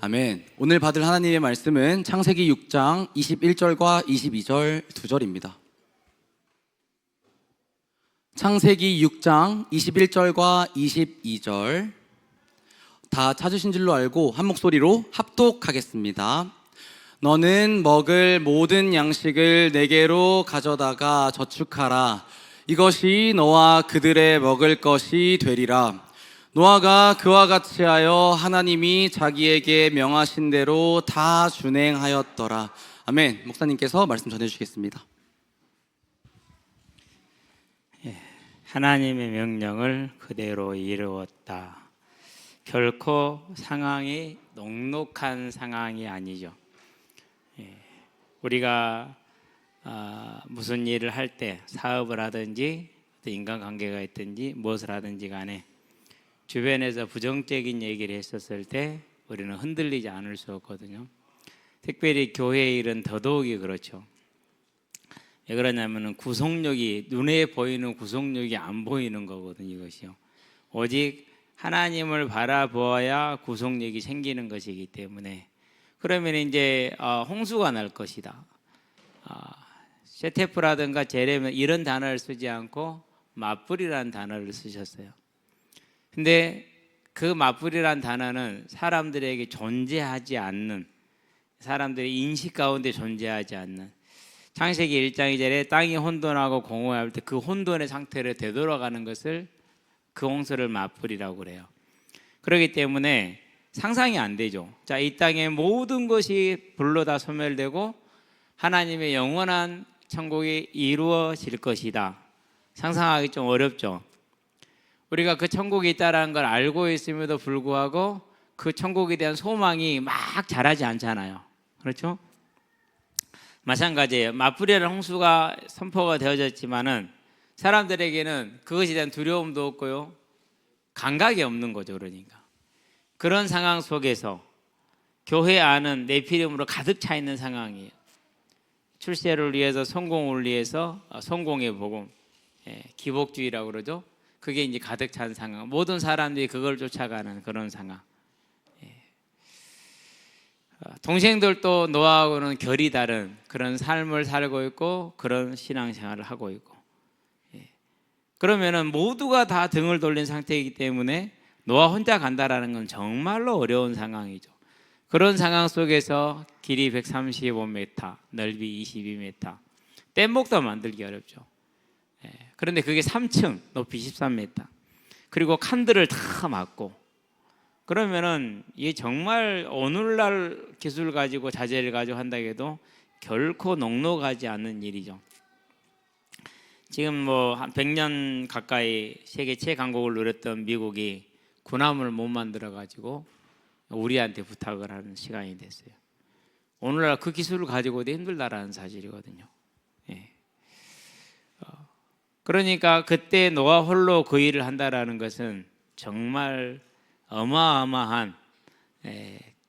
아멘. 오늘 받을 하나님의 말씀은 창세기 6장 21절과 22절 2절입니다. 창세기 6장 21절과 22절 다 찾으신 줄로 알고 한 목소리로 합독하겠습니다. 너는 먹을 모든 양식을 내게로 가져다가 저축하라. 이것이 너와 그들의 먹을 것이 되리라. 노아가 그와 같이 하여 하나님이 자기에게 명하신 대로 다 준행하였더라. 아멘. 목사님께서 말씀 전해주시겠습니다. 하나님의 명령을 그대로 이루었다. 결코 상황이 녹록한 상황이 아니죠. 우리가 무슨 일을 할 때, 사업을 하든지 인간관계가 있든지 무엇을 하든지 간에 주변에서 부정적인 얘기를 했었을 때 우리는 흔들리지 않을 수 없거든요. 특별히 교회 일은 더더욱이 그렇죠. 왜 그러냐면 구속력이, 눈에 보이는 구속력이 안 보이는 거거든요. 이것이요, 오직 하나님을 바라보아야 구속력이 생기는 것이기 때문에. 그러면 이제 홍수가 날 것이다. 셰테프라든가 제레미야 이런 단어를 쓰지 않고 맞불이라는 단어를 쓰셨어요. 근데 그 맞불이라는 단어는 사람들에게 존재하지 않는, 사람들의 인식 가운데 존재하지 않는, 창세기 1장 2절에 땅이 혼돈하고 공허할 때 그 혼돈의 상태를 되돌아가는 것을, 그 홍수를 맞불이라고 그래요. 그렇기 때문에 상상이 안 되죠. 자, 이 땅의 모든 것이 불로 다 소멸되고 하나님의 영원한 천국이 이루어질 것이다. 상상하기 좀 어렵죠. 우리가 그 천국이 있다는 걸 알고 있음에도 불구하고 그 천국에 대한 소망이 막 자라지 않잖아요. 그렇죠? 마찬가지예요. 맞불이라는 홍수가 선포가 되어졌지만은 사람들에게는 그것에 대한 두려움도 없고요, 감각이 없는 거죠. 그러니까 그런 상황 속에서 교회 안은 네피림으로 가득 차 있는 상황이에요. 출세를 위해서, 성공을 위해서, 성공의 복음, 기복주의라고 그러죠. 그게 이제 가득 찬 상황, 모든 사람들이 그걸 쫓아가는 그런 상황. 동생들도 노아하고는 결이 다른 그런 삶을 살고 있고 그런 신앙생활을 하고 있고, 그러면은 모두가 다 등을 돌린 상태이기 때문에 노아 혼자 간다라는 건 정말로 어려운 상황이죠. 그런 상황 속에서 길이 135m, 넓이 22m, 뗏목도 만들기 어렵죠. 그런데 그게 3층, 높이 13m, 그리고 칸들을 다 막고, 그러면은 이게 정말 오늘날 기술 가지고 자재를 가지고 한다 해도 결코 녹록하지 않는 일이죠. 지금 뭐 한 100년 가까이 세계 최강국을 누렸던 미국이 군함을 못 만들어 가지고 우리한테 부탁을 하는 시간이 됐어요. 오늘날 그 기술을 가지고도 힘들다라는 사실이거든요. 그러니까 그때 노아 홀로 그 일을 한다라는 것은 정말 어마어마한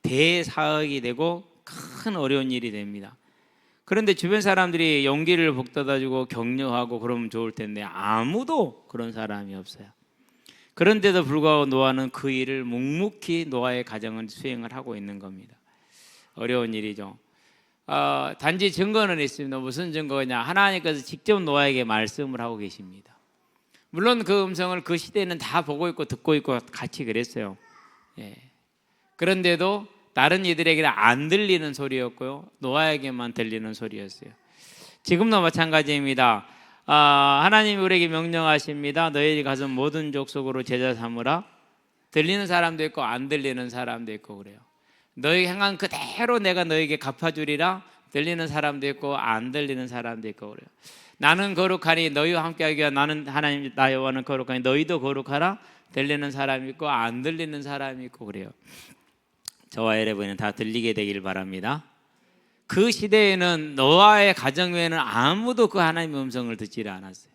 대사역이 되고 큰 어려운 일이 됩니다. 그런데 주변 사람들이 용기를 북돋아주고 격려하고 그러면 좋을 텐데 아무도 그런 사람이 없어요. 그런데도 불구하고 노아는 그 일을 묵묵히 노아의 가정을 수행을 하고 있는 겁니다. 어려운 일이죠. 단지 증거는 있습니다. 무슨 증거냐? 하나님께서 직접 노아에게 말씀을 하고 계십니다. 물론 그 음성을 그 시대는 다 보고 있고 듣고 있고 같이 그랬어요. 그런데도 다른 이들에게는 안 들리는 소리였고요, 노아에게만 들리는 소리였어요. 지금도 마찬가지입니다. 하나님이 우리에게 명령하십니다. 너희들이 가서 모든 족속으로 제자 삼으라. 들리는 사람도 있고 안 들리는 사람도 있고 그래요. 너희 행한 그대로 내가 너에게 갚아주리라. 들리는 사람도 있고 안 들리는 사람도 있고 그래요. 나는 거룩하니 너희와 함께하기 위한, 나는 하나님 나 여호와는 거룩하니 너희도 거룩하라. 들리는 사람이 있고 안 들리는 사람이 있고 그래요. 저와 여러분은 다 들리게 되길 바랍니다. 그 시대에는 노아의 가정 외에는 아무도 그 하나님의 음성을 듣지를 않았어요.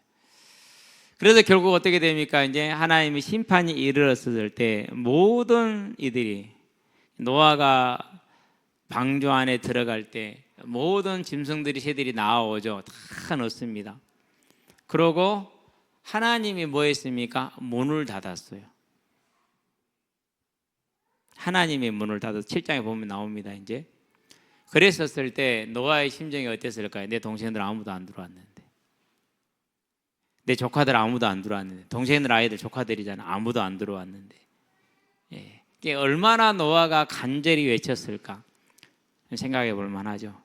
그래서 결국 어떻게 됩니까? 이제 하나님의 심판이 이르렀을 때 모든 이들이, 노아가 방주 안에 들어갈 때 모든 짐승들이, 새들이 나오죠. 다 넣습니다. 그러고 하나님이 뭐 했습니까? 문을 닫았어요. 하나님의 문을 닫아서 7장에 보면 나옵니다. 이제 그랬었을 때 노아의 심정이 어땠을까요? 내 동생들 아무도 안 들어왔는데, 내 조카들 아무도 안 들어왔는데, 동생들 아이들 조카들이잖아. 아무도 안 들어왔는데, 예. 이게 얼마나 노아가 간절히 외쳤을까 생각해 볼 만하죠.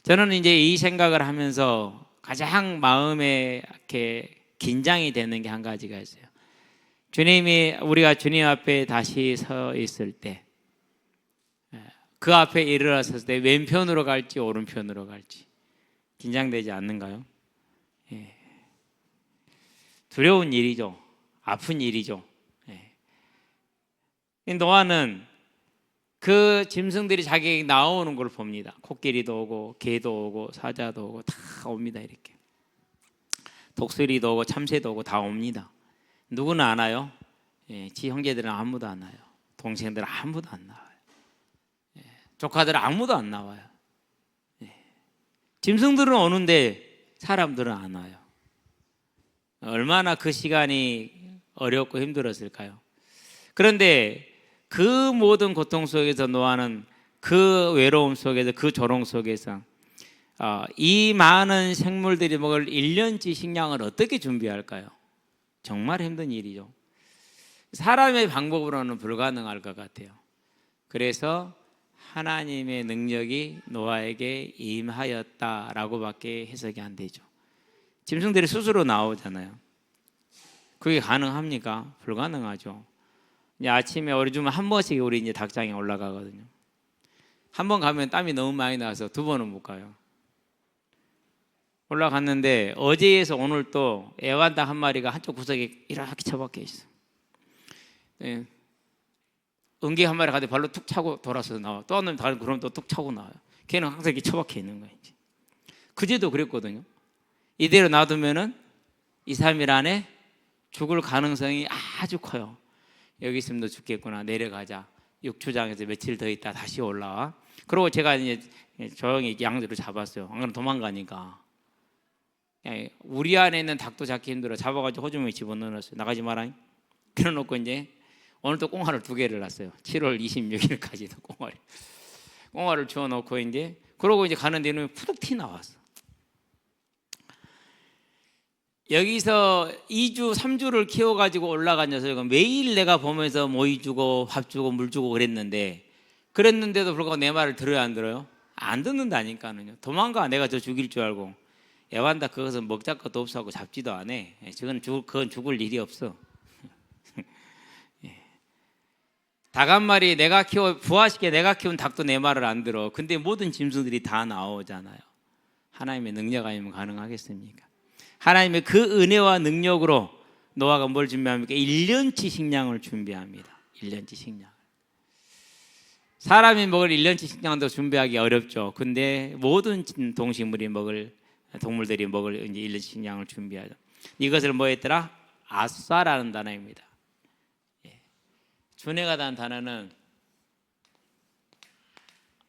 저는 이제 이 생각을 하면서 가장 마음에 이렇게 긴장이 되는 게 한 가지가 있어요. 우리가 주님 앞에 다시 서 있을 때, 그 앞에 일어났을 때 왼편으로 갈지 오른편으로 갈지 긴장되지 않는가요? 예. 두려운 일이죠. 아픈 일이죠. 예. 노아는 그 짐승들이 자기에게 나오는 걸 봅니다. 코끼리도 오고 개도 오고 사자도 오고 다 옵니다. 이렇게 독수리도 오고 참새도 오고 다 옵니다. 누구는 안 와요? 예, 지 형제들은 아무도 안 와요. 동생들은 아무도 안 나와요. 예, 조카들은 아무도 안 나와요. 예. 짐승들은 오는데 사람들은 안 와요. 얼마나 그 시간이 어렵고 힘들었을까요? 그런데 그 모든 고통 속에서 노아는 그 외로움 속에서, 그 조롱 속에서 이 많은 생물들이 먹을 1년치 식량을 어떻게 준비할까요? 정말 힘든 일이죠. 사람의 방법으로는 불가능할 것 같아요. 그래서 하나님의 능력이 노아에게 임하였다라고밖에 해석이 안 되죠. 짐승들이 스스로 나오잖아요. 그게 가능합니까? 불가능하죠. 이제 아침에 우리 주면 한 번씩 우리 이제 닭장에 올라가거든요. 한 번 가면 땀이 너무 많이 나서 두 번은 못 가요. 올라갔는데 어제에서 오늘 또 애완닭 한 마리가 한쪽 구석에 이렇게 처박혀 있어. 예. 은개 한 마리 가도 발로 툭 차고 돌아서 나와. 또 한 놈 다른 그럼 또 툭 차고 나와요. 걔는 항상 이렇게 처박혀 있는 거예요. 그제도 그랬거든요. 이대로 놔두면은 2, 3일 안에 죽을 가능성이 아주 커요. 여기 있으면 너 죽겠구나. 내려가자. 육추장에서 며칠 더 있다 다시 올라와. 그리고 제가 이제 조용히 양들을 잡았어요. 안 그러면 도망가니까. 우리 안에 있는 닭도 잡기 힘들어. 잡아가지고 호주머니에 집어넣었어요. 나가지 마라. 그래놓고 이제 오늘 또 꽁알을 2개를 놨어요. 7월 26일까지도 꽁알을 주워놓고 이제 그러고 이제 가는 데는 푸득 티 나왔어. 여기서 2주, 3주를 키워가지고 올라간 녀석은 매일 내가 보면서 모이 주고 밥 주고 물 주고 그랬는데도 불구하고 내 말을 들어요, 안 들어요? 안 듣는다니까요. 도망가. 내가 저 죽일 줄 알고. 애완다 그것은 먹자 것도 없어 하고 잡지도 안 해. 그건 죽을 일이 없어. 닭 한 마리 부화시켜 내가 키운 닭도 내 말을 안 들어. 근데 모든 짐승들이 다 나오잖아요. 하나님의 능력 아니면 가능하겠습니까? 하나님의 그 은혜와 능력으로 노아가 뭘 준비합니까? 1년치 식량을 준비합니다. 1년치 식량. 사람이 먹을 1년치 식량도 준비하기 어렵죠. 근데 모든 동식물이 동물들이 먹을 이제 1년치 식량을 준비하죠. 이것을 뭐 했더라? 아싸라는 단어입니다. 준해가 단 단어는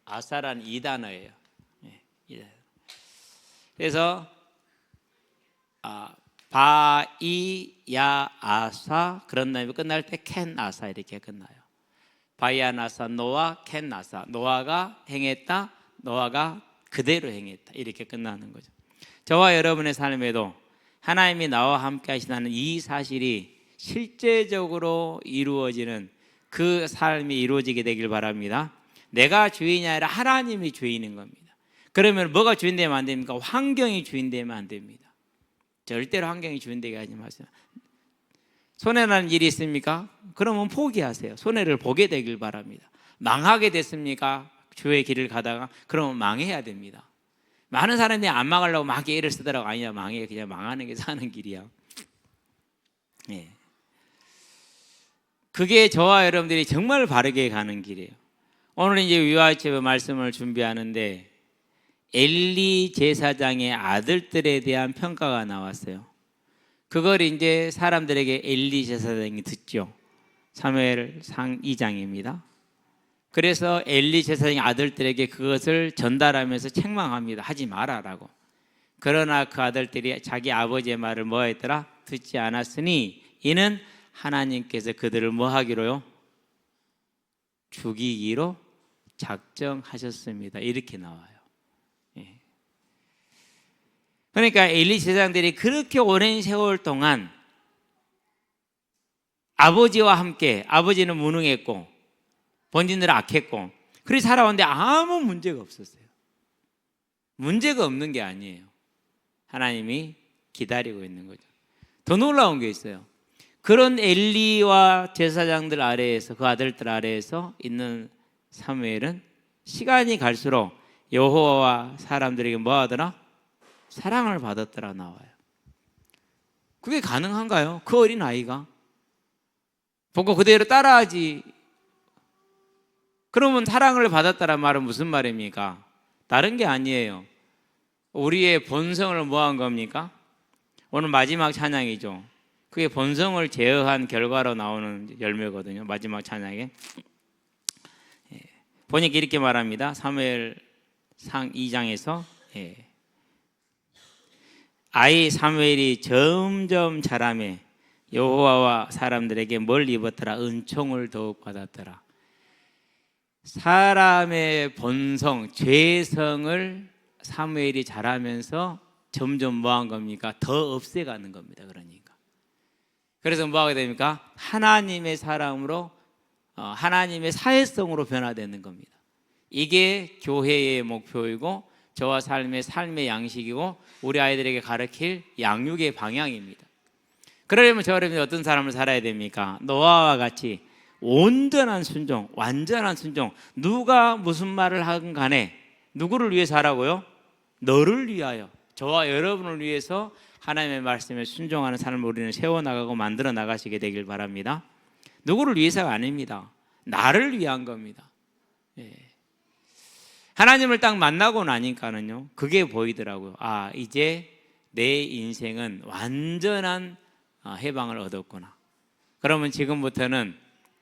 아싸라는 2단어예요. 그래서 바이야 아사 그런 다음에 끝날 때 켄 아사 이렇게 끝나요. 바이야 나사 노아 켄 나사 노아가 행했다 노아가 그대로 행했다 이렇게 끝나는 거죠. 저와 여러분의 삶에도 하나님이 나와 함께 하시다는 이 사실이 실제적으로 이루어지는 그 삶이 이루어지게 되길 바랍니다. 내가 주인이 아니라 하나님이 주인인 겁니다. 그러면 뭐가 주인 되면 안 됩니까? 환경이 주인 되면 안 됩니다. 절대로 환경이 주인 되게 하지 마세요. 손해나는 일이 있습니까? 그러면 포기하세요. 손해를 보게 되길 바랍니다. 망하게 됐습니까? 주의 길을 가다가 그러면 망해야 됩니다. 많은 사람들이 안 망하려고 막 애를 쓰더라고. 아니야, 망해. 그냥 망하는 게 사는 길이야. 예. 그게 저와 여러분들이 정말 바르게 가는 길이에요. 오늘 이제 위화체의 말씀을 준비하는데 엘리 제사장의 아들들에 대한 평가가 나왔어요. 그걸 이제 사람들에게 엘리 제사장이 듣죠. 사무엘상 2장입니다. 그래서 엘리 제사장의 아들들에게 그것을 전달하면서 책망합니다. 하지 마라라고. 그러나 그 아들들이 자기 아버지의 말을 뭐 했더라? 듣지 않았으니 이는 하나님께서 그들을 뭐 하기로요? 죽이기로 작정하셨습니다. 이렇게 나와요. 예. 그러니까 엘리 제사장들이 그렇게 오랜 세월 동안 아버지와 함께, 아버지는 무능했고 본인들은 악했고 그렇게 살아왔는데 아무 문제가 없었어요. 문제가 없는 게 아니에요. 하나님이 기다리고 있는 거죠. 더 놀라운 게 있어요. 그런 엘리와 제사장들 아래에서, 그 아들들 아래에서 있는 사무엘은 시간이 갈수록 여호와와 사람들에게 뭐 하더라? 사랑을 받았더라 나와요. 그게 가능한가요? 그 어린 아이가 보고 그대로 따라하지. 그러면 사랑을 받았다란 말은 무슨 말입니까? 다른 게 아니에요. 우리의 본성을 뭐한 겁니까? 오늘 마지막 찬양이죠. 그게 본성을 제어한 결과로 나오는 열매거든요. 마지막 찬양에 보니까 이렇게 말합니다. 사무엘상 2장에서 아이 사무엘이 점점 자라매 여호와와 사람들에게 뭘 입었더라? 은총을 더욱 받았더라. 사람의 본성, 죄성을 사무엘이 자라면서 점점 뭐한 겁니까? 더 없애가는 겁니다. 그러니까 그래서 뭐하게 됩니까? 하나님의 사람으로 하나님의 사회성으로 변화되는 겁니다. 이게 교회의 목표이고 저와 삶의 양식이고 우리 아이들에게 가르칠 양육의 방향입니다. 그러려면 저와 여러분이 어떤 사람을 살아야 됩니까? 노아와 같이 온전한 순종, 완전한 순종. 누가 무슨 말을 하건 간에 누구를 위해서 하라고요? 너를 위하여, 저와 여러분을 위해서 하나님의 말씀에 순종하는 삶을 우리는 세워나가고 만들어 나가시게 되길 바랍니다. 누구를 위해서가 아닙니다. 나를 위한 겁니다. 하나님을 딱 만나고 나니까는요 그게 보이더라고요. 아, 이제 내 인생은 완전한 해방을 얻었구나. 그러면 지금부터는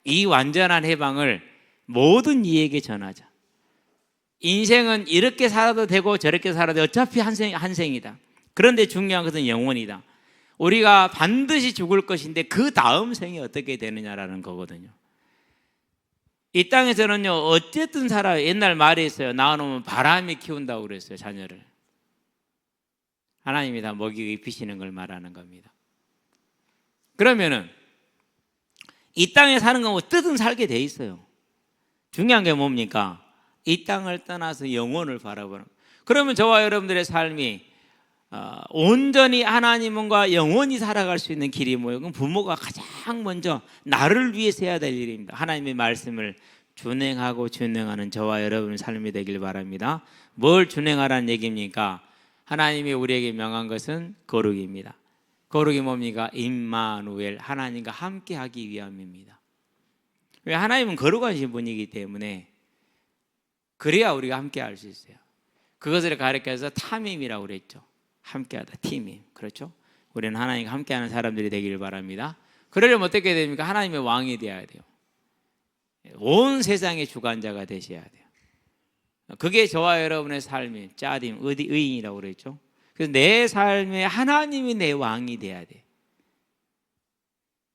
이 완전한 해방을 모든 이에게 전하자. 인생은 이렇게 살아도 되고 저렇게 살아도 어차피 한 생이다. 그런데 중요한 것은 영혼이다. 우리가 반드시 죽을 것인데 그 다음 생이 어떻게 되느냐라는 거거든요. 이 땅에서는요 어쨌든 살아요. 옛날 말이 있어요. 낳아놓으면 바람이 키운다고 그랬어요. 자녀를. 하나님이 다 먹이고 입히시는 걸 말하는 겁니다. 그러면은 이 땅에 사는 건 어떻든 살게 돼 있어요. 중요한 게 뭡니까? 이 땅을 떠나서 영혼을 바라보는. 그러면 저와 여러분들의 삶이 온전히 하나님과 영원히 살아갈 수 있는 길이 뭐예요? 그럼 부모가 가장 먼저 나를 위해서 해야 될 일입니다. 하나님의 말씀을 준행하고 준행하는 저와 여러분의 삶이 되길 바랍니다. 뭘 준행하라는 얘기입니까? 하나님이 우리에게 명한 것은 거룩입니다. 거룩이 뭡니까? 임마누엘, 하나님과 함께하기 위함입니다. 왜? 하나님은 거룩하신 분이기 때문에 그래야 우리가 함께할 수 있어요. 그것을 가르쳐서 탐임이라고 그랬죠. 함께하다, 팀임. 그렇죠? 우리는 하나님과 함께하는 사람들이 되기를 바랍니다. 그러려면 어떻게 됩니까? 하나님의 왕이 되어야 돼요. 온 세상의 주관자가 되셔야 돼요. 그게 저와 여러분의 삶이 짜딤, 의인이라고 그랬죠. 그래서 내 삶에 하나님이 내 왕이 돼야 돼.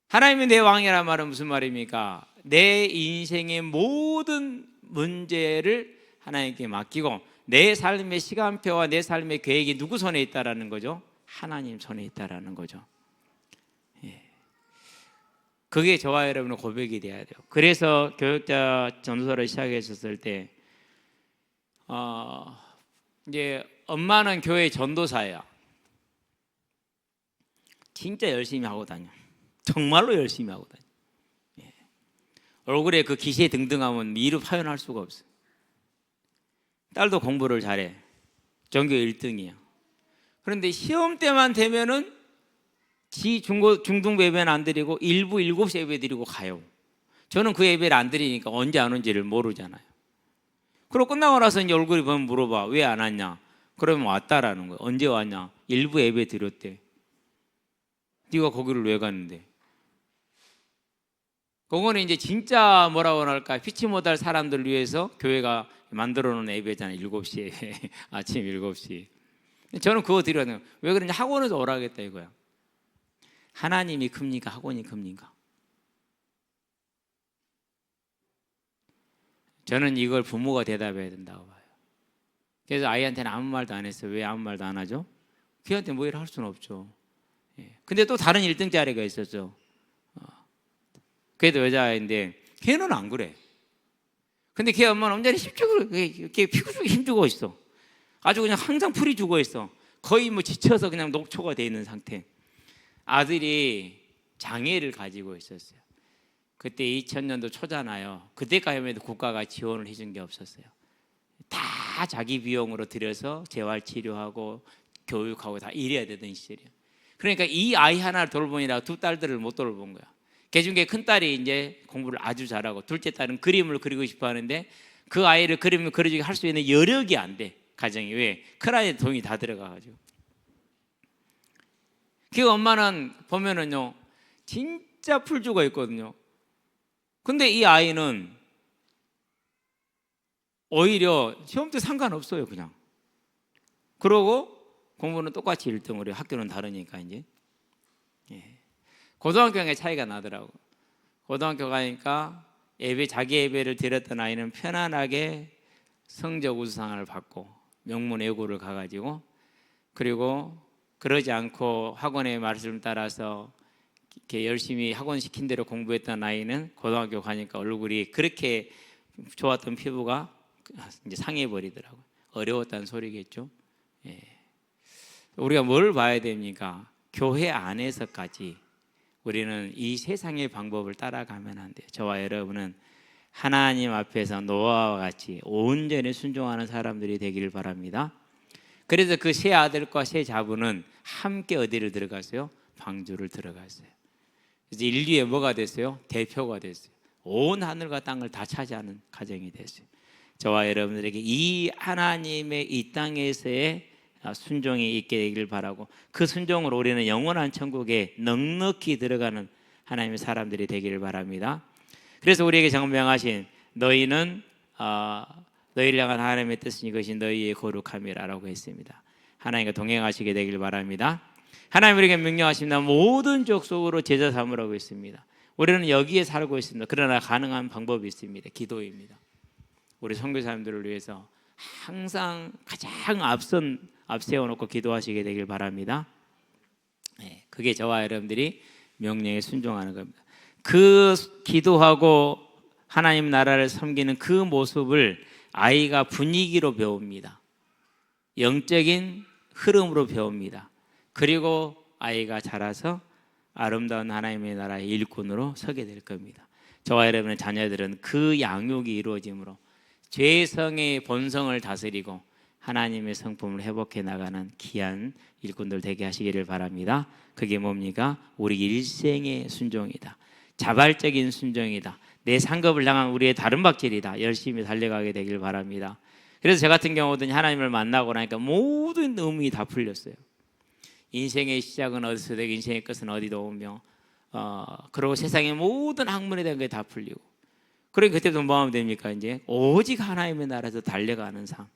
하나님이 내 왕이란 말은 무슨 말입니까? 내 인생의 모든 문제를 하나님께 맡기고 내 삶의 시간표와 내 삶의 계획이 누구 손에 있다라는 거죠? 하나님 손에 있다라는 거죠. 그게 저와 여러분의 고백이 돼야 돼요. 그래서 교육자 전도서를 시작했었을 때 이제 엄마는 교회 전도사예요. 진짜 열심히 하고 다녀. 정말로 열심히 하고 다녀. 얼굴에 그 기세 등등하면 이루 표현할 수가 없어. 딸도 공부를 잘해. 전교 1등이야. 그런데 시험 때만 되면은 중등부 예배는 안 드리고 일부 7시 예배 드리고 가요. 저는 그 예배를 안 드리니까 언제 안 온지를 모르잖아요. 그러고 끝나고 나서 이제 얼굴이 보면 물어봐. 왜 안 왔냐? 그러면 왔다라는 거예요. 언제 왔냐? 일부 예배 드렸대. 네가 거기를 왜 갔는데? 그거는 이제 진짜 뭐라고 할까? 피치 못할 사람들을 위해서 교회가 만들어 놓은 예배잖아요. 7시에 아침 7시. 저는 그거 드려야 왜 그러냐? 학원에서 오라겠다 이거야. 하나님이 큽니까? 학원이 큽니까? 저는 이걸 부모가 대답해야 된다고 봐요. 그래서 아이한테는 아무 말도 안 했어요. 왜 아무 말도 안 하죠? 걔한테 뭐 일을 할 수는 없죠. 근데 또 다른 1등짜리가 있었죠. 걔도 여자아이인데 걔는 안 그래. 근데 걔 엄마는 완전히 힘주고, 걔 피구 주고 힘주고 있어. 아주 그냥 항상 풀이 주고 있어. 거의 뭐 지쳐서 그냥 녹초가 돼 있는 상태. 아들이 장애를 가지고 있었어요. 그때 2000년도 초잖아요. 그때까지만 해도 국가가 지원을 해준 게 없었어요. 다 자기 비용으로 들여서 재활치료하고 교육하고 다 이래야 되던 시절이에요. 그러니까 이 아이 하나를 돌보느라 두 딸들을 못 돌본 거야. 그중에 큰 딸이 이제 공부를 아주 잘하고 둘째 딸은 그림을 그리고 싶어 하는데 그 아이를 그림을 그려주게 할 수 있는 여력이 안 돼. 가정이. 왜? 큰 아이에 돈이 다 들어가가지고. 그 엄마는 보면은요 진짜 풀주가 있거든요. 근데 이 아이는 오히려 시험 때 상관없어요. 그냥 그러고 공부는 똑같이 1등으로 해요. 학교는 다르니까 이제. 고등학교에 차이가 나더라고. 고등학교 가니까 자기 예배를 드렸던 아이는 편안하게 성적 우수상을 받고 명문 외고를 가가지고, 그리고 그러지 않고 학원의 말씀을 따라서 이렇게 열심히 학원 시킨 대로 공부했던 아이는 고등학교 가니까 얼굴이 그렇게 좋았던 피부가 이제 상해버리더라고요. 어려웠다는 소리겠죠. 우리가 뭘 봐야 됩니까? 교회 안에서까지 우리는 이 세상의 방법을 따라가면 안 돼요. 저와 여러분은 하나님 앞에서 노아와 같이 온전히 순종하는 사람들이 되기를 바랍니다. 그래서 그 세 아들과 세 자부는 함께 어디를 들어갔어요? 방주를 들어갔어요. 그래서 인류의 뭐가 됐어요? 대표가 됐어요. 온 하늘과 땅을 다 차지하는 가정이 됐어요. 저와 여러분들에게 이 하나님의 이 땅에서의 순종이 있게 되기를 바라고, 그 순종으로 우리는 영원한 천국에 넉넉히 들어가는 하나님의 사람들이 되기를 바랍니다. 그래서 우리에게 정명하신 너희는 너희를 향한 하나님의 뜻은 이것이 너희의 거룩함이라고 했습니다. 하나님과 동행하시게 되기를 바랍니다. 하나님 우리에게 명령하십니다. 모든 족속으로 제자 삼으라고 했습니다. 우리는 여기에 살고 있습니다. 그러나 가능한 방법이 있습니다. 기도입니다. 우리 선교사님들을 위해서 항상 가장 앞세워놓고 기도하시게 되길 바랍니다. 그게 저와 여러분들이 명령에 순종하는 겁니다. 그 기도하고 하나님 나라를 섬기는 그 모습을 아이가 분위기로 배웁니다. 영적인 흐름으로 배웁니다. 그리고 아이가 자라서 아름다운 하나님의 나라의 일꾼으로 서게 될 겁니다. 저와 여러분의 자녀들은 그 양육이 이루어짐으로 죄성의 본성을 다스리고 하나님의 성품을 회복해 나가는 귀한 일꾼들 되게 하시기를 바랍니다. 그게 뭡니까? 우리 일생의 순종이다. 자발적인 순종이다. 내 상급을 향한 우리의 다른 박질이다. 열심히 달려가게 되길 바랍니다. 그래서 저 같은 경우는 하나님을 만나고 나니까 모든 의문이 다 풀렸어요. 인생의 시작은 어디서 되고 인생의 끝은 어디도 오며 그리고 세상의 모든 학문에 대한 게 다 풀리고, 그러니 그때부터 뭐 하면 됩니까? 이제 오직 하나님의 나라에서 달려가는 삶.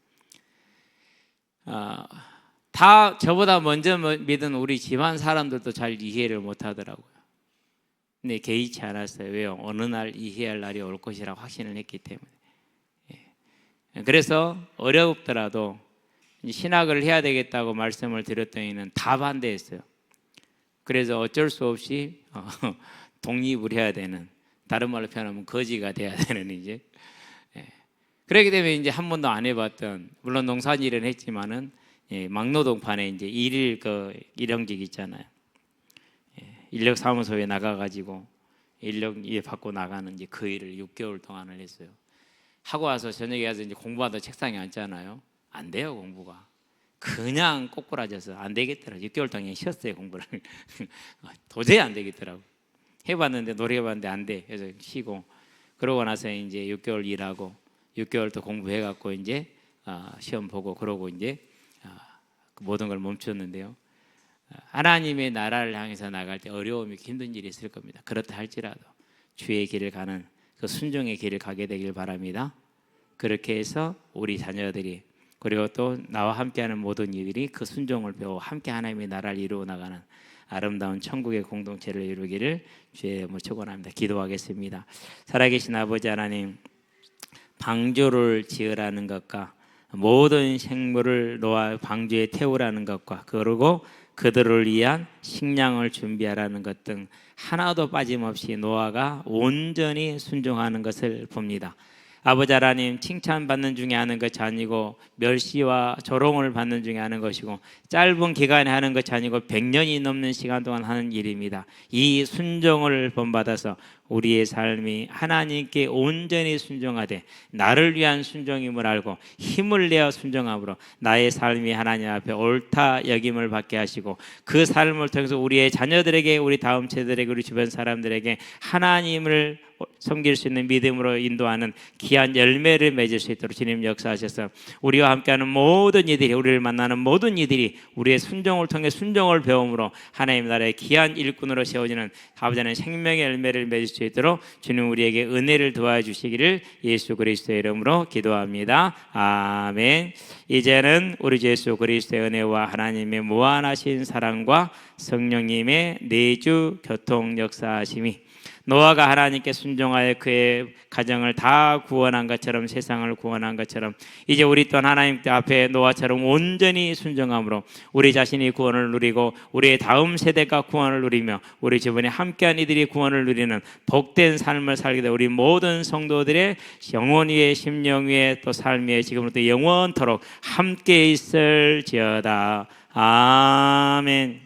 다 저보다 먼저 믿은 우리 집안 사람들도 잘 이해를 못 하더라고요. 근데 개의치 않았어요. 왜요? 어느 날 이해할 날이 올 것이라고 확신을 했기 때문에. 그래서 어렵더라도 신학을 해야 되겠다고 말씀을 드렸더니는 다 반대했어요. 그래서 어쩔 수 없이 독립을 해야 되는, 다른 말로 표현하면 거지가 돼야 되는 이제. 그렇기 때문에 이제 한 번도 안 해봤던, 물론 농사일은 했지만은 막노동판에 이제 일일 일용직 있잖아요. 인력 사무소에 나가가지고 인력 받고 나가는 이제 그 일을 6개월 동안을 했어요. 하고 와서 저녁에 가서 이제 공부하다 책상에 앉잖아요. 안 돼요, 공부가. 그냥 꼬꾸라져서 안 되겠더라고요. 6개월 동안 쉬었어요, 공부를. 도저히 안 되겠더라고요. 해봤는데, 노력해봤는데 안 돼. 그래서 쉬고, 그러고 나서 이제 6개월 일하고 6개월 또 공부해갖고 이제 시험 보고 그러고 이제 모든 걸 멈췄는데요. 하나님의 나라를 향해서 나갈 때 어려움이 힘든 일이 있을 겁니다. 그렇다 할지라도 주의 길을 가는 그 순종의 길을 가게 되길 바랍니다. 그렇게 해서 우리 자녀들이, 그리고 또 나와 함께하는 모든 이들이 그 순종을 배워 함께 하나님의 나라를 이루어 나가는 아름다운 천국의 공동체를 이루기를 주의 이름으로 축원합니다. 기도하겠습니다. 살아계신 아버지 하나님, 방주를 지으라는 것과 모든 생물을 노아 방주에 태우라는 것과 그리고 그들을 위한 식량을 준비하라는 것 등 하나도 빠짐없이 노아가 온전히 순종하는 것을 봅니다. 아버지 하나님, 칭찬받는 중에 하는 것이 아니고 멸시와 조롱을 받는 중에 하는 것이고 짧은 기간에 하는 것이 아니고 100년이 넘는 시간 동안 하는 일입니다. 이 순종을 본받아서 우리의 삶이 하나님께 온전히 순종하되 나를 위한 순종임을 알고 힘을 내어 순종함으로 나의 삶이 하나님 앞에 옳다 여김을 받게 하시고 그 삶을 통해서 우리의 자녀들에게, 우리 다음 세대들에게, 우리 주변 사람들에게 하나님을 섬길 수 있는 믿음으로 인도하는 귀한 열매를 맺을 수 있도록 주님 역사하셔서 우리와 함께하는 모든 이들이, 우리를 만나는 모든 이들이 우리의 순종을 통해 순종을 배움으로 하나님 나라의 귀한 일꾼으로 세워지는 아버지 하나님 생명의 열매를 맺을 수 있도록 주님 우리에게 은혜를 도와주시기를 예수 그리스도의 이름으로 기도합니다. 아멘. 이제는 우리 주 예수 그리스도의 은혜와 하나님의 무한하신 사랑과 성령님의 내주 교통 역사하심이 노아가 하나님께 순종하여 그의 가정을 다 구원한 것처럼, 세상을 구원한 것처럼 이제 우리 또한 하나님 앞에 노아처럼 온전히 순종함으로 우리 자신이 구원을 누리고 우리의 다음 세대가 구원을 누리며 우리 주변에 함께한 이들이 구원을 누리는 복된 삶을 살게 되 우리 모든 성도들의 영혼 위에, 심령 위에, 또 삶 위에 지금부터 영원토록 함께 있을지어다. 아멘.